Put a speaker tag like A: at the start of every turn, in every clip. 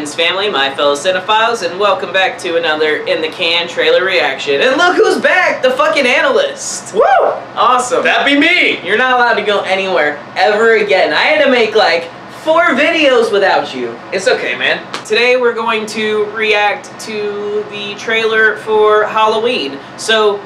A: friends, family, my fellow cinephiles, and welcome back to another In the Can trailer reaction. And look who's back! The fucking Analyst!
B: Woo!
A: Awesome.
B: That'd be me!
A: You're not allowed to go anywhere ever again. I had to make like 4 videos without you.
B: It's okay, man.
A: Today we're going to react to the trailer for Halloween. So,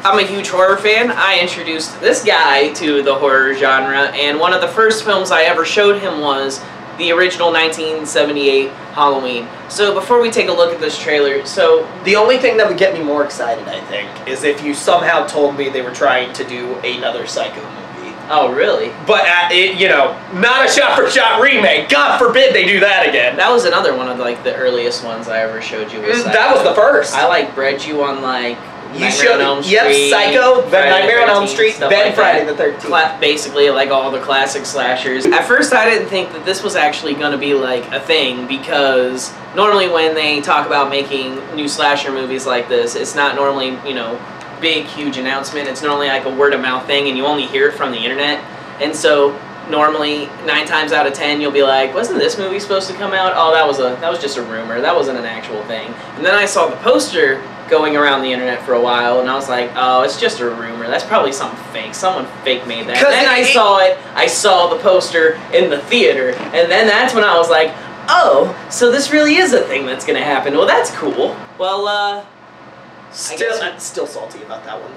A: I'm a huge horror fan. I introduced this guy to the horror genre, and one of the first films I ever showed him was the original 1978 Halloween. So before we take a look at this trailer,
B: the only thing that would get me more excited, I think, is if you somehow told me they were trying to do another Psycho movie.
A: Oh, really?
B: But, you know, not a shot-for-shot remake. God forbid they do that again.
A: That was another one of, like, the earliest ones I ever showed you. Was
B: that was the first.
A: I, like, bred you on, like,
B: You showed Elm Street, yep, Psycho, then Nightmare on Elm Street, then like Friday the 13th.
A: Basically, like all the classic slashers. At first, I didn't think that this was actually going to be like a thing because normally when they talk about making new slasher movies like this, it's not normally, you know, big, huge announcement. It's normally like a word-of-mouth thing, and you only hear it from the internet. And so normally 9 times out of 10 you'll be like, wasn't this movie supposed to come out? Oh, that was just a rumor. That wasn't an actual thing. And then I saw the poster going around the internet for a while, and I was like, oh, it's just a rumor. That's probably something fake. Someone fake made that. And then I saw it. I saw the poster in the theater, and then that's when I was like, oh, so this really is a thing that's gonna happen. Well, that's cool. Well,
B: Still salty about that one.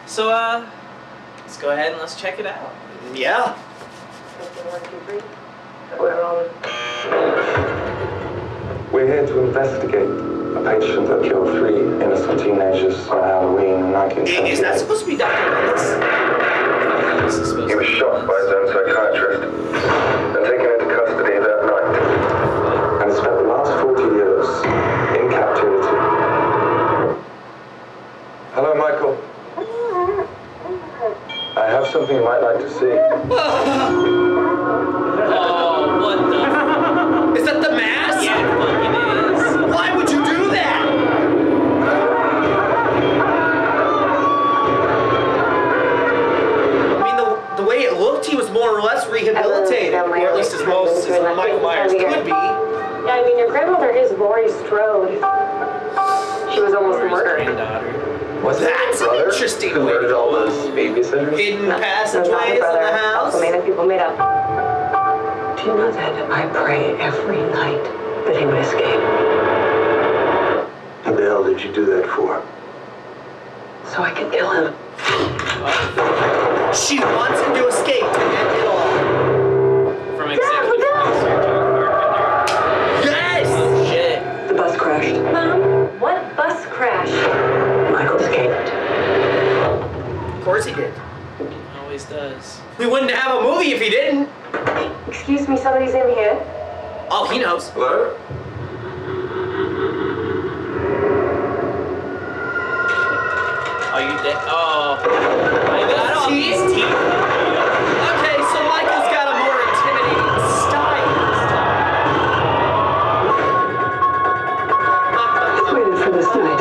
A: So, let's go ahead and let's check it out.
B: Yeah.
C: We're here to investigate a patient that killed 3 innocent teenagers on Halloween in 1978.
B: Is that supposed to be Dr. Analyst?
C: He was shot by his own psychiatrist and taken into custody that night, and spent the last 40 years in captivity. Hello, Michael. I have something you might like to see.
A: Oh, what the?
B: Is that the mask?
A: Yeah, it fucking is.
B: Why would you do that? I mean, the way it looked, he was more or less rehabilitated, or at least as most as Michael Myers could be.
D: Yeah, I mean, your grandmother is Laurie Strode. She was almost murdered.
B: Well, that's an interesting way to
C: all
B: go.
C: those babysitters?
B: Hidden passageways in the house.
D: So many people made up.
E: Do you know that I pray every night that he would escape?
C: What the hell did you do that for?
E: So I could kill him.
B: She wants him to escape to end it all.
A: From executive producer John Carpenter.
B: Yes!
A: Oh shit.
E: The bus crashed.
D: Mom, what bus crash?
E: Michael escaped.
B: Of course he did.
A: Always does.
B: We wouldn't have a movie if he didn't.
D: Excuse me, somebody's in here.
B: Oh, he knows.
C: Hello?
A: Oh, you dead? Oh. I got all these teeth.
B: Okay, so Michael's got a more intimidating style.
E: He's waited for this night.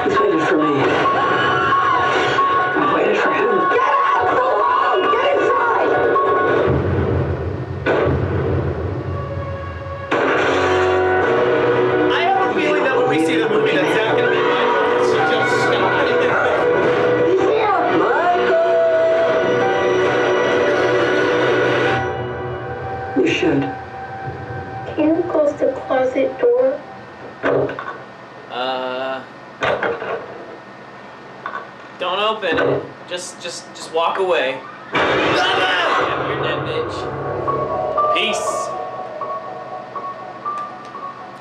E: He's waited for me. I've waited for him.
D: Get out! Go on! Get inside!
B: I have a feeling that when we see the movie, that's not going to be Michael. It's just
D: Yeah,
E: You should.
D: can you close the closet door?
A: Don't open it. Just walk away. Yeah, you're dead, bitch. Peace.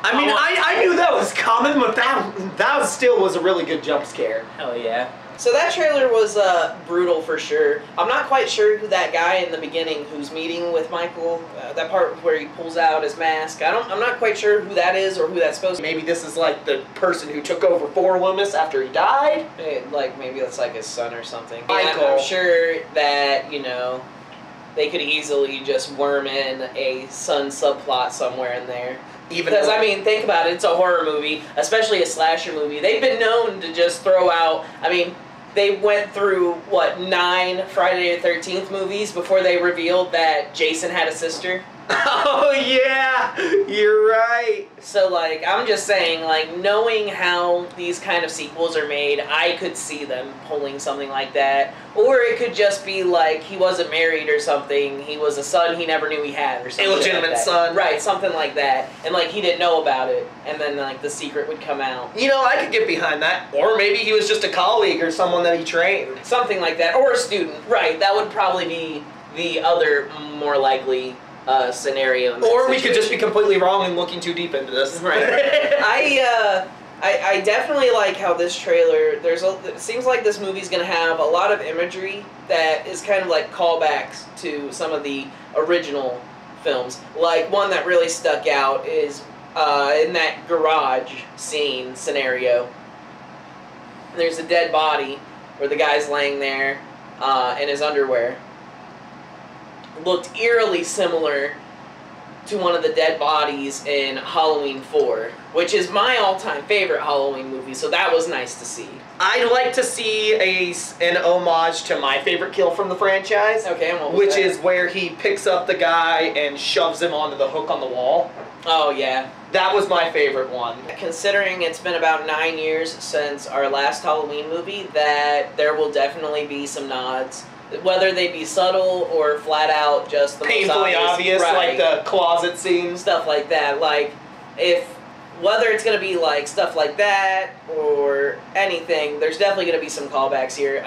B: I mean, I knew that was coming, but that still was a really good jump scare.
A: Hell yeah. So that trailer was brutal for sure. I'm not quite sure who that guy in the beginning who's meeting with Michael, that part where he pulls out his mask. I'm not quite sure who that is or who that's supposed to be.
B: Maybe this is like the person who took over for Loomis after he died.
A: Like maybe that's like his son or something.
B: Michael.
A: I'm sure that, you know, they could easily just worm in a son subplot somewhere in there. Because, I mean, think about it, it's a horror movie, especially a slasher movie. They've been known to just throw out, I mean, they went through, what, 9 Friday the 13th movies before they revealed that Jason had a sister?
B: Oh yeah, you're right.
A: So like, I'm just saying, like, knowing how these kind of sequels are made, I could see them pulling something like that. Or it could just be like, he wasn't married or something, he was a son he never knew he had or something.
B: Illegitimate
A: like that.
B: son.
A: Right, something like that. And like, he didn't know about it, and then like, the secret would come out.
B: You know, I could get behind that. Or maybe he was just a colleague or someone that he trained.
A: Something like that. Or a student. Right, that would probably be the other more likely scenario.
B: Or we could just be completely wrong and looking too deep into this.
A: Right. I definitely like how this trailer. It seems like this movie's gonna have a lot of imagery that is kind of like callbacks to some of the original films. Like one that really stuck out is in that garage scene scenario. There's a dead body where the guy's laying there in his underwear. Looked eerily similar to one of the dead bodies in Halloween 4, which is my all-time favorite Halloween movie, so that was nice to see.
B: I'd like to see an homage to my favorite kill from the franchise.
A: Okay, and what was
B: which
A: that?
B: is where he picks up the guy and shoves him onto the hook on the wall.
A: Oh, yeah.
B: That was my favorite one.
A: Considering it's been about 9 years since our last Halloween movie, that there will definitely be some nods. Whether they be subtle or flat out just the
B: Painfully
A: most
B: obvious,
A: right.
B: like the closet scenes.
A: Stuff like that. Like, whether it's going to be like stuff like that or anything, there's definitely going to be some callbacks here.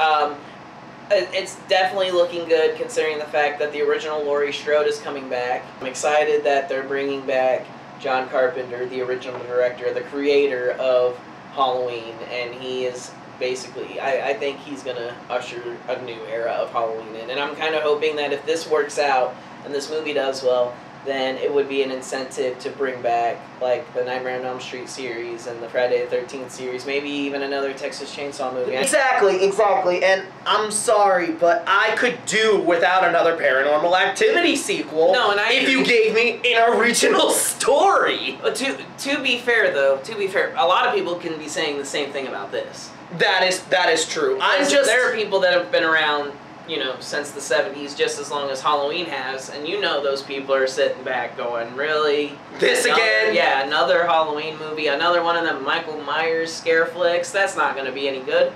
A: It's definitely looking good considering the fact that the original Laurie Strode is coming back. I'm excited that they're bringing back John Carpenter, the original director, the creator of Halloween, and he is basically, I think he's going to usher a new era of Halloween in. And I'm kind of hoping that if this works out and this movie does well, then it would be an incentive to bring back like the Nightmare on Elm Street series and the Friday the 13th series, maybe even another Texas Chainsaw movie.
B: Exactly. And I'm sorry, but I could do without another Paranormal Activity sequel.
A: No, and
B: if you gave me an original story.
A: But to be fair, though, a lot of people can be saying the same thing about this.
B: That is true.
A: There are people that have been around, you know, since the 70s, just as long as Halloween has, and you know those people are sitting back going, really?
B: This again?
A: Yeah, another Halloween movie, another one of them Michael Myers scare flicks. That's not going to be any good.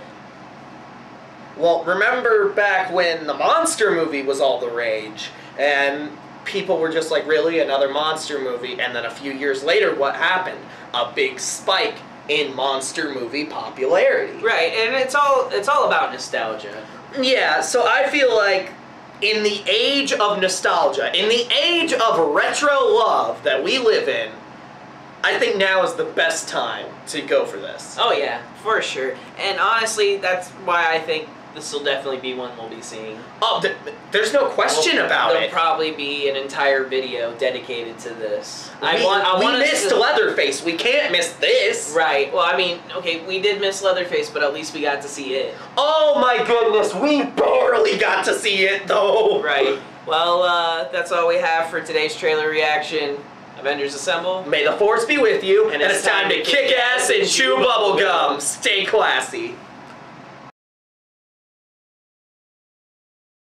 B: Well, remember back when the monster movie was all the rage, and people were just like, really, another monster movie? And then a few years later, what happened? A big spike in monster movie popularity.
A: Right, and it's all about nostalgia.
B: Yeah, so I feel like in the age of nostalgia, in the age of retro love that we live in, I think now is the best time to go for this.
A: Oh yeah, for sure. And honestly, that's why I think this will definitely be one we'll be seeing.
B: Oh, there's no question about
A: There'll
B: it.
A: probably be an entire video dedicated to this.
B: We missed Leatherface. We can't miss this.
A: Right. Well, I mean, okay, we did miss Leatherface, but at least we got to see it.
B: Oh my goodness, we barely got to see it though.
A: Right. Well, that's all we have for today's trailer reaction. Avengers Assemble.
B: May the force be with you, and it's time to kick ass and chew bubble gum. Stay classy.